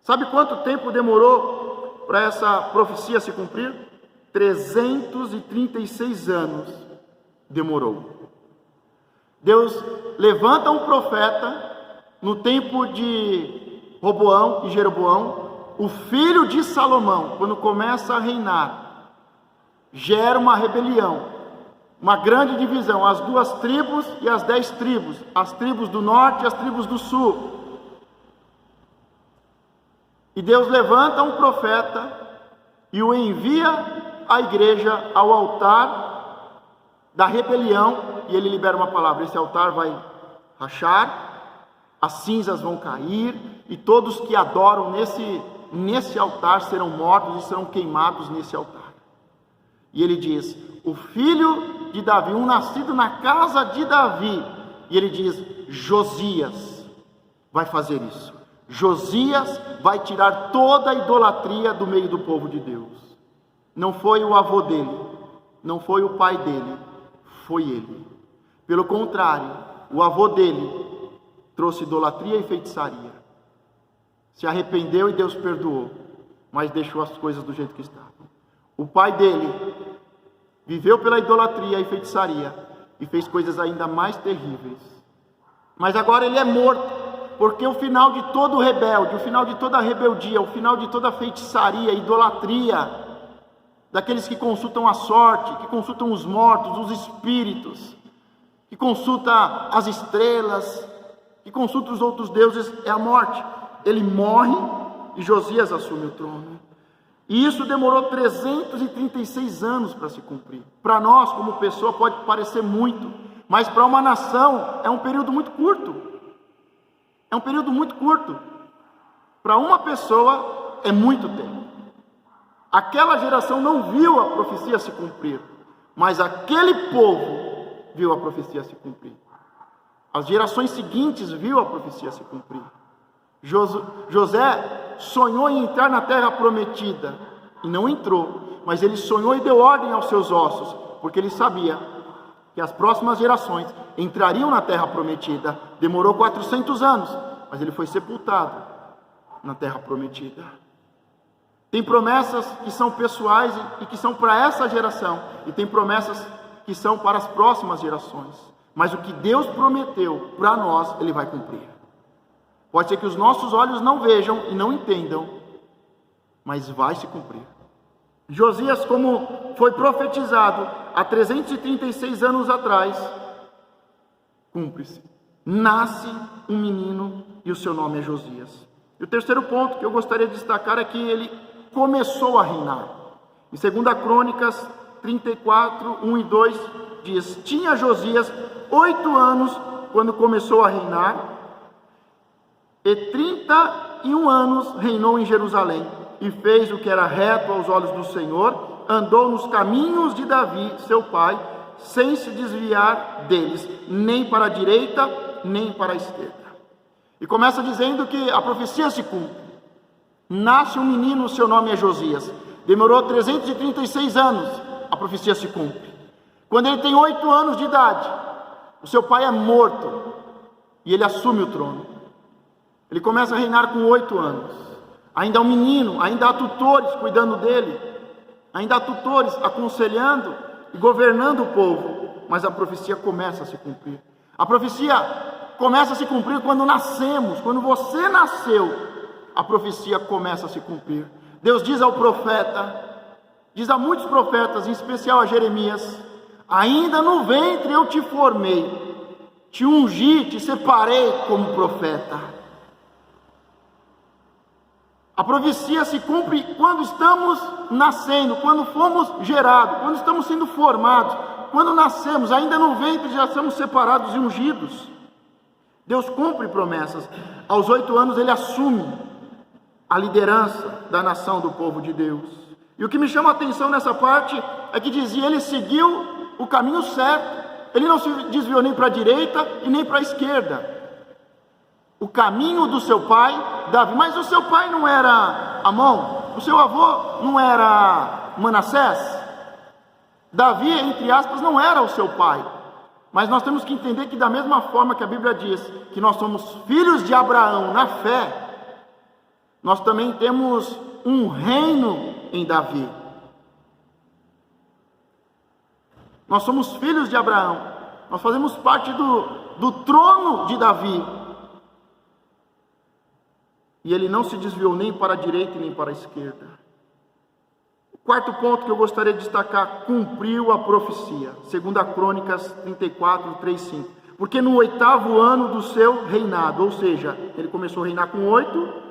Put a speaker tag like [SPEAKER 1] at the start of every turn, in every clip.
[SPEAKER 1] Sabe quanto tempo demorou para essa profecia se cumprir? 336 anos demorou. Deus levanta um profeta no tempo de Roboão e Jeroboão, o filho de Salomão, quando começa a reinar, gera uma rebelião, uma grande divisão, as 2 tribos e as 10 tribos, as tribos do norte e as tribos do sul. E Deus levanta um profeta e o envia à igreja, ao altar da rebelião, e ele libera uma palavra: esse altar vai rachar, as cinzas vão cair, e todos que adoram nesse altar serão mortos e serão queimados nesse altar. E ele diz: o filho de Davi, um nascido na casa de Davi, e ele diz: Josias vai fazer isso. Josias vai tirar toda a idolatria do meio do povo de Deus. Não foi o avô dele, não foi o pai dele, foi ele. Pelo contrário, o avô dele trouxe idolatria e feitiçaria. Se arrependeu e Deus perdoou, mas deixou as coisas do jeito que estavam. O pai dele viveu pela idolatria e feitiçaria e fez coisas ainda mais terríveis. Mas agora ele é morto, porque o final de todo rebelde, o final de toda rebeldia, o final de toda feitiçaria, idolatria, daqueles que consultam a sorte, que consultam os mortos, os espíritos, que consultam as estrelas, que consultam os outros deuses, é a morte. Ele morre e Josias assume o trono. E isso demorou 336 anos para se cumprir. Para nós, como pessoa, pode parecer muito, mas para uma nação é um período muito curto. É um período muito curto. Para uma pessoa é muito tempo. Aquela geração não viu a profecia se cumprir, mas aquele povo viu a profecia se cumprir. As gerações seguintes viu a profecia se cumprir. José sonhou em entrar na terra prometida e não entrou, mas ele sonhou e deu ordem aos seus ossos, porque ele sabia que as próximas gerações entrariam na terra prometida. Demorou 400 anos, mas ele foi sepultado na terra prometida. Tem promessas que são pessoais e que são para essa geração, e tem promessas que são para as próximas gerações, mas o que Deus prometeu para nós, Ele vai cumprir. Pode ser que os nossos olhos não vejam e não entendam, mas vai se cumprir. Josias, como foi profetizado há 336 anos atrás, cumpre-se. Nasce um menino e o seu nome é Josias. E o terceiro ponto que eu gostaria de destacar é que ele começou a reinar. Em 2 Crônicas 34, 1 e 2 diz: tinha Josias 8 anos quando começou a reinar, e 31 anos reinou em Jerusalém, e fez o que era reto aos olhos do Senhor, andou nos caminhos de Davi, seu pai, sem se desviar deles, nem para a direita, nem para a esquerda. E começa dizendo que a profecia se cumpre. Nasce um menino, seu nome é Josias. Demorou 336 anos, a profecia se cumpre. Quando ele tem 8 anos de idade, o seu pai é morto, e ele assume o trono. Ele começa a reinar com 8 anos. Ainda é um menino, ainda há tutores cuidando dele, ainda há tutores aconselhando e governando o povo, mas a profecia começa a se cumprir. A profecia começa a se cumprir quando nascemos, quando você nasceu, a profecia começa a se cumprir. Deus diz ao profeta, diz a muitos profetas, em especial a Jeremias: ainda no ventre eu te formei, te ungi, te separei como profeta. A profecia se cumpre quando estamos nascendo, quando fomos gerados, quando estamos sendo formados, quando nascemos, ainda no ventre já somos separados e ungidos. Deus cumpre promessas. Aos 8 anos ele assume a liderança da nação, do povo de Deus. E o que me chama a atenção nessa parte é que dizia: ele seguiu o caminho certo, ele não se desviou nem para a direita e nem para a esquerda. O caminho do seu pai, Davi. Mas o seu pai não era Amon? O seu avô não era Manassés? Davi, entre aspas, não era o seu pai. Mas nós temos que entender que da mesma forma que a Bíblia diz que nós somos filhos de Abraão na fé, nós também temos um reino em Davi. Nós somos filhos de Abraão, nós fazemos parte do trono de Davi. E ele não se desviou nem para a direita nem para a esquerda. O quarto ponto que eu gostaria de destacar: cumpriu a profecia. 2 Crônicas 34, 3, 5. Porque no 8º ano do seu reinado, ou seja, ele começou a reinar com 8,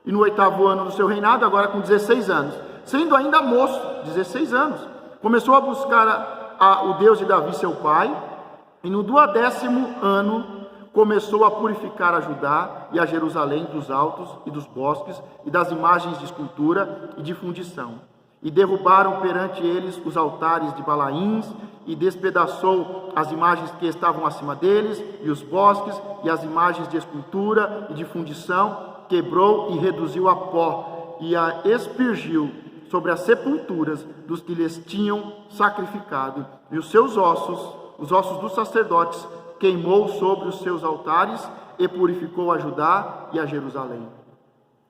[SPEAKER 1] e no 8º ano do seu reinado, agora com 16 anos, sendo ainda moço, 16 anos, começou a buscar o Deus de Davi, seu pai, e no 12º ano começou a purificar a Judá e a Jerusalém dos altos e dos bosques e das imagens de escultura e de fundição. E derrubaram perante eles os altares de Balaíns, e despedaçou as imagens que estavam acima deles, e os bosques, e as imagens de escultura e de fundição, quebrou e reduziu a pó, e a aspergiu sobre as sepulturas dos que lhes tinham sacrificado, e os seus ossos, os ossos dos sacerdotes, queimou sobre os seus altares, e purificou a Judá e a Jerusalém.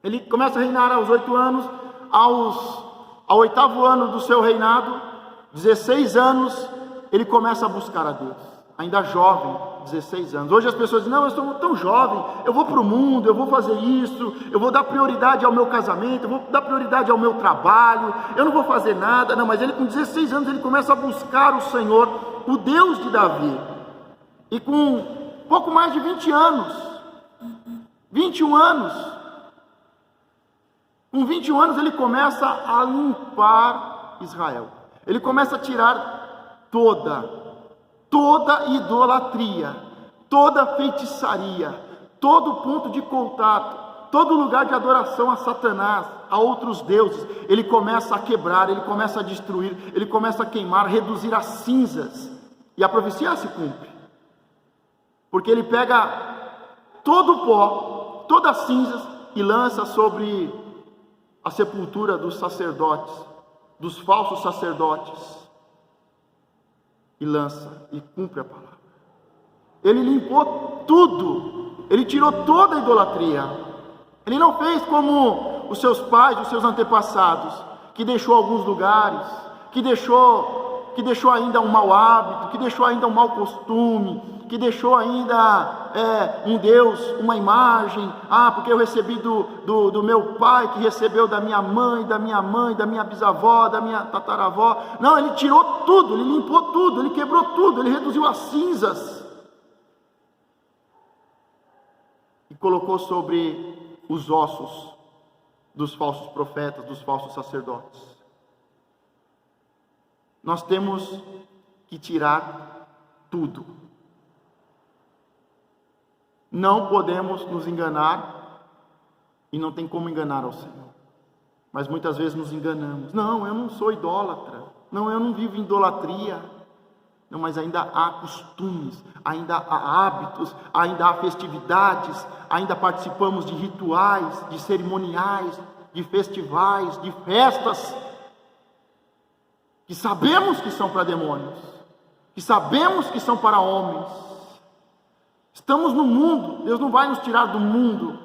[SPEAKER 1] Ele começa a reinar aos 8 anos, ao 8º ano do seu reinado, 16 anos, ele começa a buscar a Deus, ainda jovem, 16 anos. Hoje as pessoas dizem: não, eu sou tão jovem, eu vou para o mundo, eu vou fazer isso, eu vou dar prioridade ao meu casamento, eu vou dar prioridade ao meu trabalho, eu não vou fazer nada. Não, mas ele com 16 anos, ele começa a buscar o Senhor, o Deus de Davi. E com pouco mais de 20 anos, 21 anos, com 21 anos ele começa a limpar Israel. Ele começa a tirar toda idolatria, toda feitiçaria, todo ponto de contato, todo lugar de adoração a Satanás, a outros deuses. Ele começa a quebrar, ele começa a destruir, ele começa a queimar, reduzir a cinzas. E a profecia se cumpre, porque ele pega todo o pó, todas as cinzas, e lança sobre a sepultura dos sacerdotes, dos falsos sacerdotes, e lança, e cumpre a palavra. Ele limpou tudo, ele tirou toda a idolatria. Ele não fez como os seus pais, os seus antepassados, que deixou alguns lugares, que deixou ainda um mau hábito, que deixou ainda um mau costume, que deixou ainda um Deus, uma imagem. Porque eu recebi do meu pai, que recebeu da minha mãe, da minha bisavó, da minha tataravó. Não, ele tirou tudo, ele limpou tudo, ele quebrou tudo, ele reduziu as cinzas e colocou sobre os ossos dos falsos profetas, dos falsos sacerdotes. Nós temos que tirar tudo. Não podemos nos enganar, e não tem como enganar ao Senhor. Mas muitas vezes nos enganamos. Não, eu não sou idólatra. Não, eu não vivo em idolatria. Não, mas ainda há costumes, ainda há hábitos, ainda há festividades, ainda participamos de rituais, de cerimoniais, de festivais, de festas, que sabemos que são para demônios, que sabemos que são para homens. Estamos no mundo, Deus não vai nos tirar do mundo,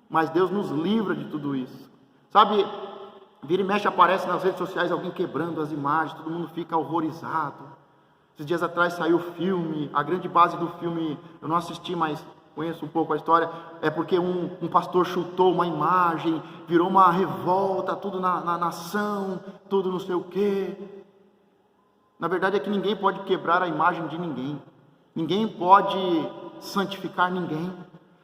[SPEAKER 1] mas Deus nos livra de tudo isso. Sabe, vira e mexe, aparece nas redes sociais alguém quebrando as imagens, todo mundo fica horrorizado. Esses dias atrás saiu o filme, a grande base do filme, eu não assisti, mas conheço um pouco a história, é porque um pastor chutou uma imagem, virou uma revolta, tudo na nação, tudo não sei o quê. Na verdade é que ninguém pode quebrar a imagem de ninguém, ninguém pode santificar ninguém.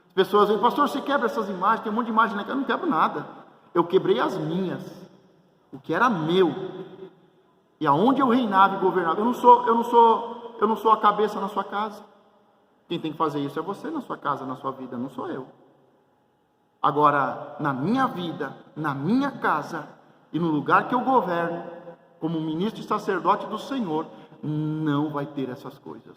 [SPEAKER 1] As pessoas dizem: pastor, você quebra essas imagens, tem um monte de imagem, eu não quebro nada, eu quebrei as minhas, o que era meu, e aonde eu reinava e governava. Eu não sou a cabeça na sua casa. Quem tem que fazer isso é você na sua casa, na sua vida, não sou eu. Agora, na minha vida, na minha casa e no lugar que eu governo, como ministro e sacerdote do Senhor, não vai ter essas coisas.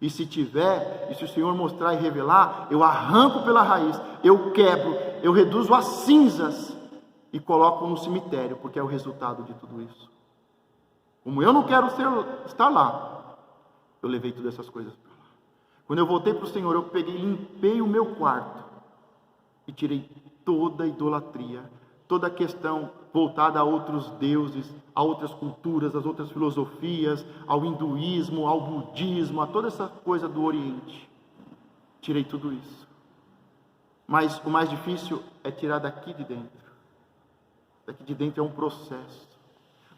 [SPEAKER 1] E se tiver, e se o Senhor mostrar e revelar, eu arranco pela raiz, eu quebro, eu reduzo as cinzas e coloco no cemitério, porque é o resultado de tudo isso. Como eu não quero estar lá, eu levei todas essas coisas para lá. Quando eu voltei para o Senhor, eu limpei o meu quarto e tirei toda idolatria, toda questão voltada a outros deuses, a outras culturas, às outras filosofias, ao hinduísmo, ao budismo, a toda essa coisa do Oriente. Tirei tudo isso. Mas o mais difícil é tirar daqui de dentro. Daqui de dentro é um processo.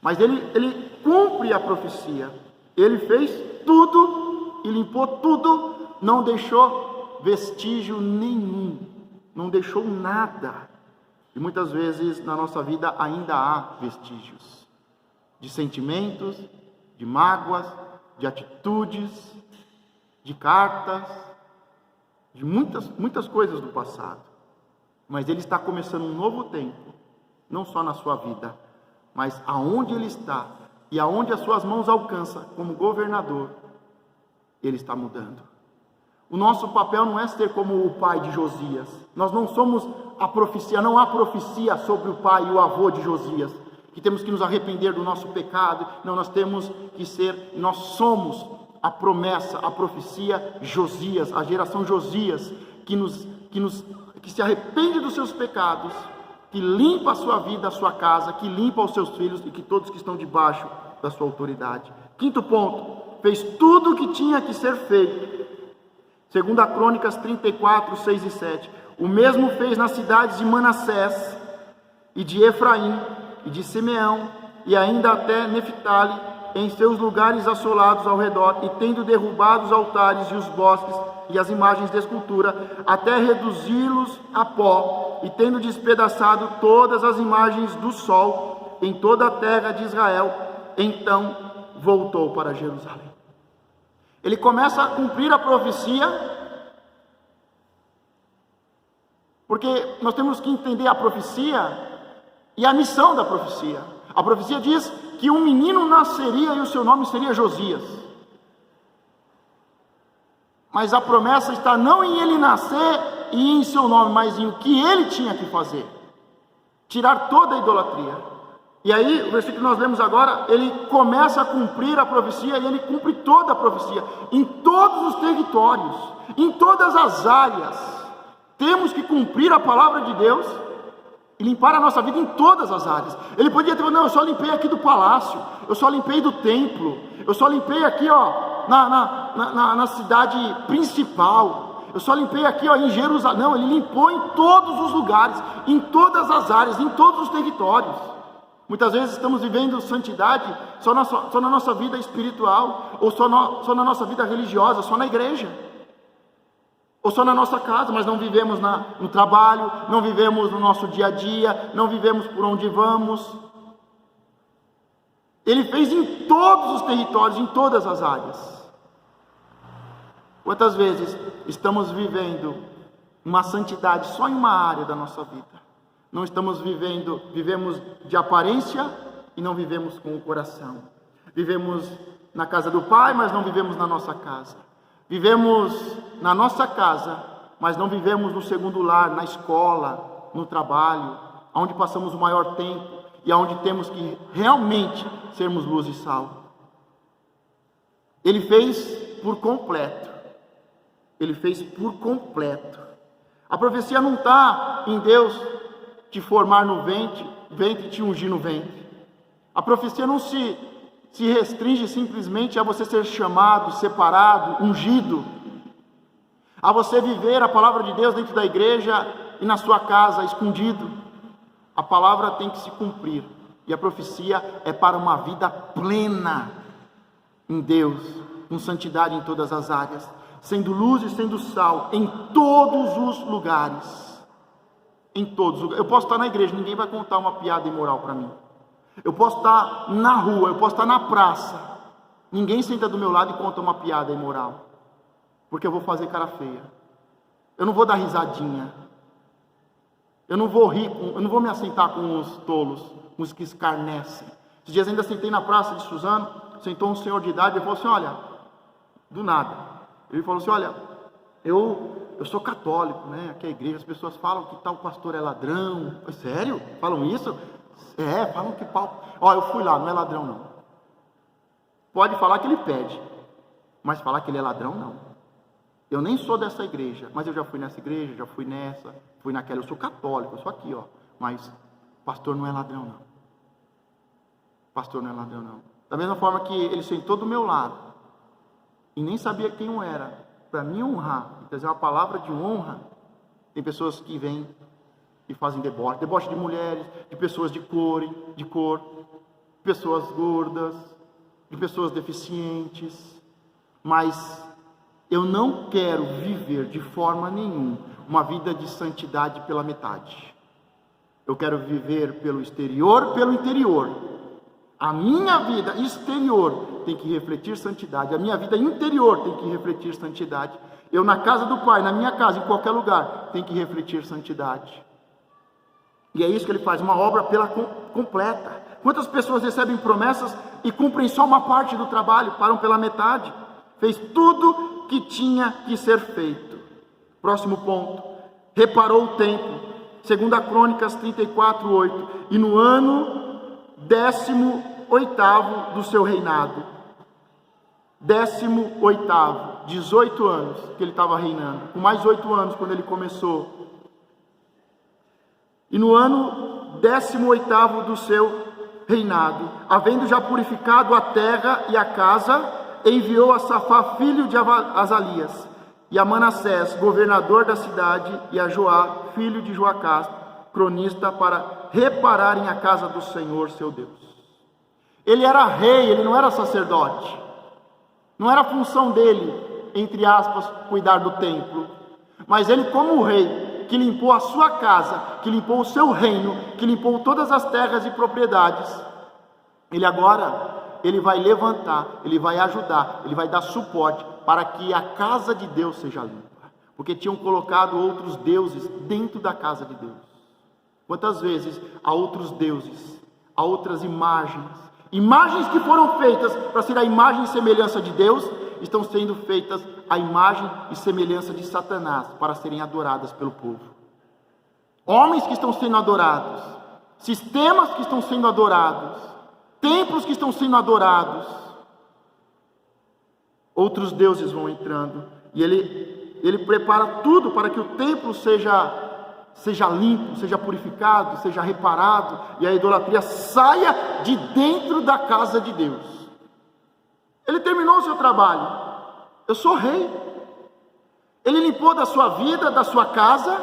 [SPEAKER 1] Mas ele cumpre a profecia. Ele fez tudo e limpou tudo, não deixou vestígio nenhum, não deixou nada. E muitas vezes na nossa vida ainda há vestígios de sentimentos, de mágoas, de atitudes, de cartas, de muitas coisas do passado. Mas Ele está começando um novo tempo, não só na sua vida, mas aonde Ele está e aonde as suas mãos alcançam como governador, Ele está mudando. O nosso papel não é ser como o pai de Josias. Nós não somos a profecia, não há profecia sobre o pai e o avô de Josias, que temos que nos arrepender do nosso pecado. Não, nós temos que ser, nós somos a promessa, a profecia Josias, a geração Josias, que se arrepende dos seus pecados, que limpa a sua vida, a sua casa, que limpa os seus filhos e que todos que estão debaixo da sua autoridade. Quinto ponto, fez tudo o que tinha que ser feito. 2 Crônicas 34, 6 e 7. O mesmo fez nas cidades de Manassés, e de Efraim, e de Simeão, e ainda até Neftali, em seus lugares assolados ao redor, e tendo derrubado os altares e os bosques, e as imagens de escultura, até reduzi-los a pó, e tendo despedaçado todas as imagens do sol, em toda a terra de Israel, então voltou para Jerusalém. Ele começa a cumprir a profecia, porque nós temos que entender a profecia e a missão da profecia. A profecia diz que um menino nasceria e o seu nome seria Josias. Mas a promessa está não em ele nascer e em seu nome, mas em o que ele tinha que fazer. Tirar toda a idolatria. E aí, o versículo que nós lemos agora, ele começa a cumprir a profecia, e ele cumpre toda a profecia, em todos os territórios, em todas as áreas. Temos que cumprir a palavra de Deus e limpar a nossa vida em todas as áreas. Ele podia ter falado, não, eu só limpei aqui do palácio, eu só limpei do templo, eu só limpei aqui, na cidade principal, eu só limpei aqui, em Jerusalém. Não, ele limpou em todos os lugares, em todas as áreas, em todos os territórios. Muitas vezes estamos vivendo santidade só na nossa vida espiritual, ou só na nossa vida religiosa, só na igreja, ou só na nossa casa, mas não vivemos no trabalho, não vivemos no nosso dia a dia, não vivemos por onde vamos. Ele fez em todos os territórios, em todas as áreas. Quantas vezes estamos vivendo uma santidade só em uma área da nossa vida? Não estamos vivemos de aparência e não vivemos com o coração. Vivemos na casa do Pai, mas não vivemos na nossa casa. Vivemos na nossa casa, mas não vivemos no segundo lar, na escola, no trabalho, onde passamos o maior tempo e onde temos que realmente sermos luz e sal. Ele fez por completo. Ele fez por completo. A profecia não está em Deus te formar no ventre e te ungir no ventre. A profecia não se restringe simplesmente a você ser chamado, separado, ungido, a você viver a palavra de Deus dentro da igreja e na sua casa, escondido. A palavra tem que se cumprir, e a profecia é para uma vida plena em Deus, com santidade em todas as áreas, sendo luz e sendo sal em todos os lugares. Em todos os lugares. Eu posso estar na igreja, ninguém vai contar uma piada imoral para mim. Eu posso estar na rua, eu posso estar na praça, ninguém senta do meu lado e conta uma piada imoral, porque eu vou fazer cara feia, eu não vou dar risadinha, eu não vou rir, eu não vou me assentar com os tolos, com os que escarnecem. Esses dias ainda sentei na praça de Suzano, sentou um senhor de idade e falou assim, olha, do nada, ele falou assim, olha, eu sou católico, né? Aqui é a igreja, as pessoas falam que tal pastor é ladrão. Sério? Falam isso? Falam que pau. Eu fui lá, não é ladrão não. Pode falar que ele pede, mas falar que ele é ladrão não. Eu nem sou dessa igreja, mas eu já fui nessa igreja, já fui nessa, fui naquela. Eu sou católico, eu sou aqui, ó. Mas pastor não é ladrão, não. Pastor não é ladrão, não. Da mesma forma que ele sentou do meu lado e nem sabia quem eu era, para me honrar, e trazer uma palavra de honra. Tem pessoas que vêm e fazem deboche de mulheres, de pessoas de cor, pessoas gordas, de pessoas deficientes, mas eu não quero viver de forma nenhuma uma vida de santidade pela metade. Eu quero viver pelo exterior, pelo interior. A minha vida exterior tem que refletir santidade, a minha vida interior tem que refletir santidade. Eu na casa do Pai, na minha casa, em qualquer lugar, tem que refletir santidade. E é isso que ele faz, uma obra pela completa. Quantas pessoas recebem promessas e cumprem só uma parte do trabalho, param pela metade? Fez tudo que tinha que ser feito. Próximo ponto, reparou o templo. 2 Crônicas 34:8. E no ano 18º do seu reinado, 18º, 18 anos que ele estava reinando, com mais 8 anos quando ele começou. E no ano 18º do seu reinado, havendo já purificado a terra e a casa, enviou a Safá, filho de Azalias, e a Manassés, governador da cidade, e a Joá, filho de Joacás, cronista, para repararem a casa do Senhor, seu Deus. Ele era rei, ele não era sacerdote. Não era função dele, entre aspas, cuidar do templo. Mas ele, como rei, que limpou a sua casa, que limpou o seu reino, que limpou todas as terras e propriedades, ele vai levantar, ele vai ajudar, ele vai dar suporte para que a casa de Deus seja limpa, porque tinham colocado outros deuses dentro da casa de Deus. Quantas vezes há outros deuses, há outras imagens que foram feitas para ser a imagem e semelhança de Deus, estão sendo feitas a imagem e semelhança de Satanás, para serem adoradas pelo povo. Homens que estão sendo adorados, sistemas que estão sendo adorados, templos que estão sendo adorados, outros deuses vão entrando, e ele prepara tudo para que o templo seja limpo, seja purificado, seja reparado, e a idolatria saia de dentro da casa de Deus. Ele terminou o seu trabalho. Eu sou rei. Ele limpou da sua vida, da sua casa,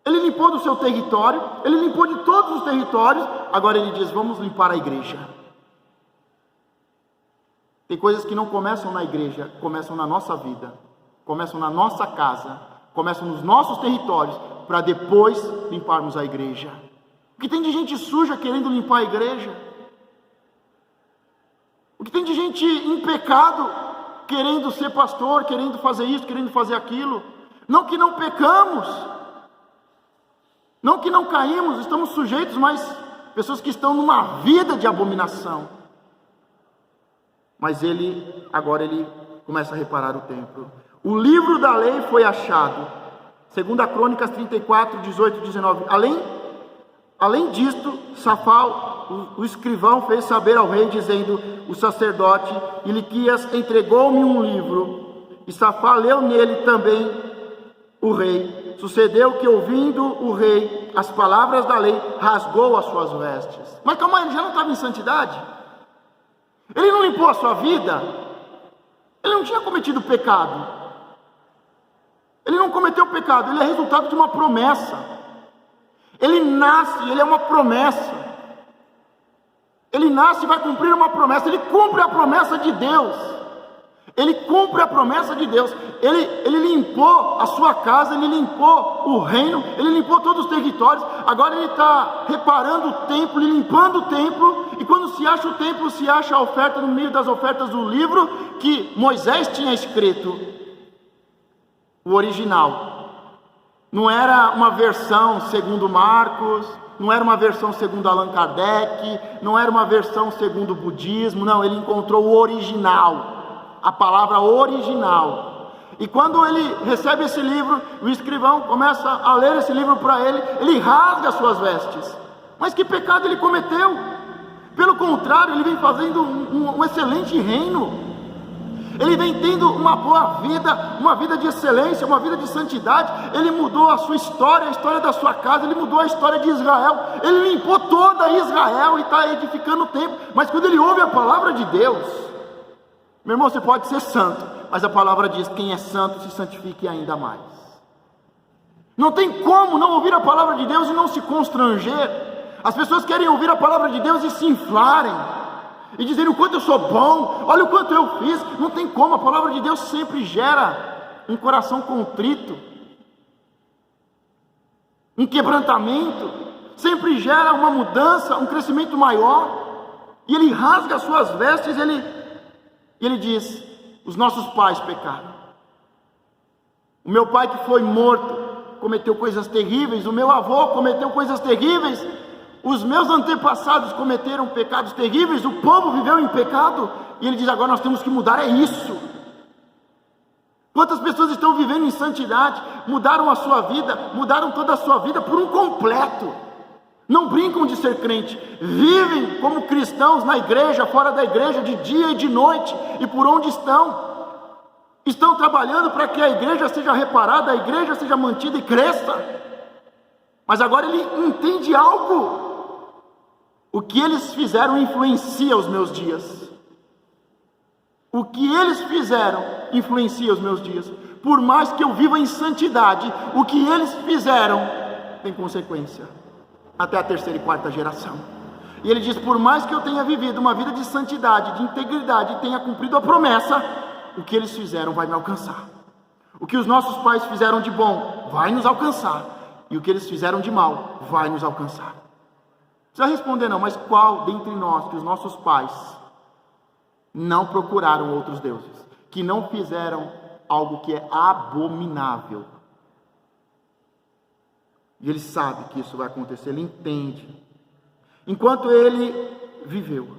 [SPEAKER 1] ele limpou do seu território, ele limpou de todos os territórios. Agora ele diz: vamos limpar a igreja. Tem coisas que não começam na igreja, começam na nossa vida, começam na nossa casa, começam nos nossos territórios, para depois limparmos a igreja. O que tem de gente suja querendo limpar a igreja? O que tem de gente em pecado querendo ser pastor, querendo fazer isso, querendo fazer aquilo? Não que não pecamos, não que não caímos, estamos sujeitos, mas pessoas que estão numa vida de abominação. Mas agora ele começa a reparar o templo. O livro da lei foi achado. 2 Crônicas 34, 18 e 19. Além disto, Safá, o escrivão, fez saber ao rei, dizendo: o sacerdote Iliquias entregou-me um livro, e Safá leu nele também o rei. Sucedeu que, ouvindo o rei as palavras da lei, rasgou as suas vestes. Mas calma aí, ele já não estava em santidade? Ele não limpou a sua vida? Ele não tinha cometido pecado? Ele não cometeu pecado, ele é resultado de uma promessa. Ele nasce, ele é uma promessa. Ele nasce e vai cumprir uma promessa. Ele cumpre a promessa de Deus. Ele cumpre a promessa de Deus. Ele limpou a sua casa, ele limpou o reino, ele limpou todos os territórios. Agora ele está reparando o templo e limpando o templo. E quando se acha o templo, se acha a oferta no meio das ofertas do livro que Moisés tinha escrito. O original. Não era uma versão segundo Marcos, não era uma versão segundo Allan Kardec, não era uma versão segundo o budismo, não, ele encontrou o original, a palavra original. E quando ele recebe esse livro, o escrivão começa a ler esse livro para ele rasga as suas vestes. Mas que pecado ele cometeu? Pelo contrário, ele vem fazendo um excelente reino. Ele vem tendo uma boa vida, uma vida de excelência, uma vida de santidade. Ele mudou a sua história, a história da sua casa, ele mudou a história de Israel, ele limpou toda Israel e está edificando o templo. Mas quando ele ouve a palavra de Deus, meu irmão, você pode ser santo, mas a palavra diz: quem é santo se santifique ainda mais. Não tem como não ouvir a palavra de Deus e não se constranger. As pessoas querem ouvir a palavra de Deus e se inflarem, e dizerem o quanto eu sou bom, olha o quanto eu fiz. Não tem como, a palavra de Deus sempre gera um coração contrito, um quebrantamento, sempre gera uma mudança, um crescimento maior. E ele rasga as suas vestes, ele diz: os nossos pais pecaram. O meu pai que foi morto cometeu coisas terríveis, o meu avô cometeu coisas terríveis, os meus antepassados cometeram pecados terríveis, o povo viveu em pecado, e ele diz: agora nós temos que mudar, é isso. Quantas pessoas estão vivendo em santidade, mudaram a sua vida, mudaram toda a sua vida por um completo, não brincam de ser crente, vivem como cristãos na igreja, fora da igreja, de dia e de noite, e por onde estão trabalhando para que a igreja seja reparada, a igreja seja mantida e cresça. Mas agora ele entende algo: o que eles fizeram influencia os meus dias. O que eles fizeram influencia os meus dias. Por mais que eu viva em santidade, o que eles fizeram tem consequência até a terceira e quarta geração. E ele diz: por mais que eu tenha vivido uma vida de santidade, de integridade, e tenha cumprido a promessa, o que eles fizeram vai me alcançar. O que os nossos pais fizeram de bom vai nos alcançar, e o que eles fizeram de mal vai nos alcançar. Não precisa responder não, mas qual dentre nós que os nossos pais não procuraram outros deuses, que não fizeram algo que é abominável? E ele sabe que isso vai acontecer, ele entende. Enquanto ele viveu,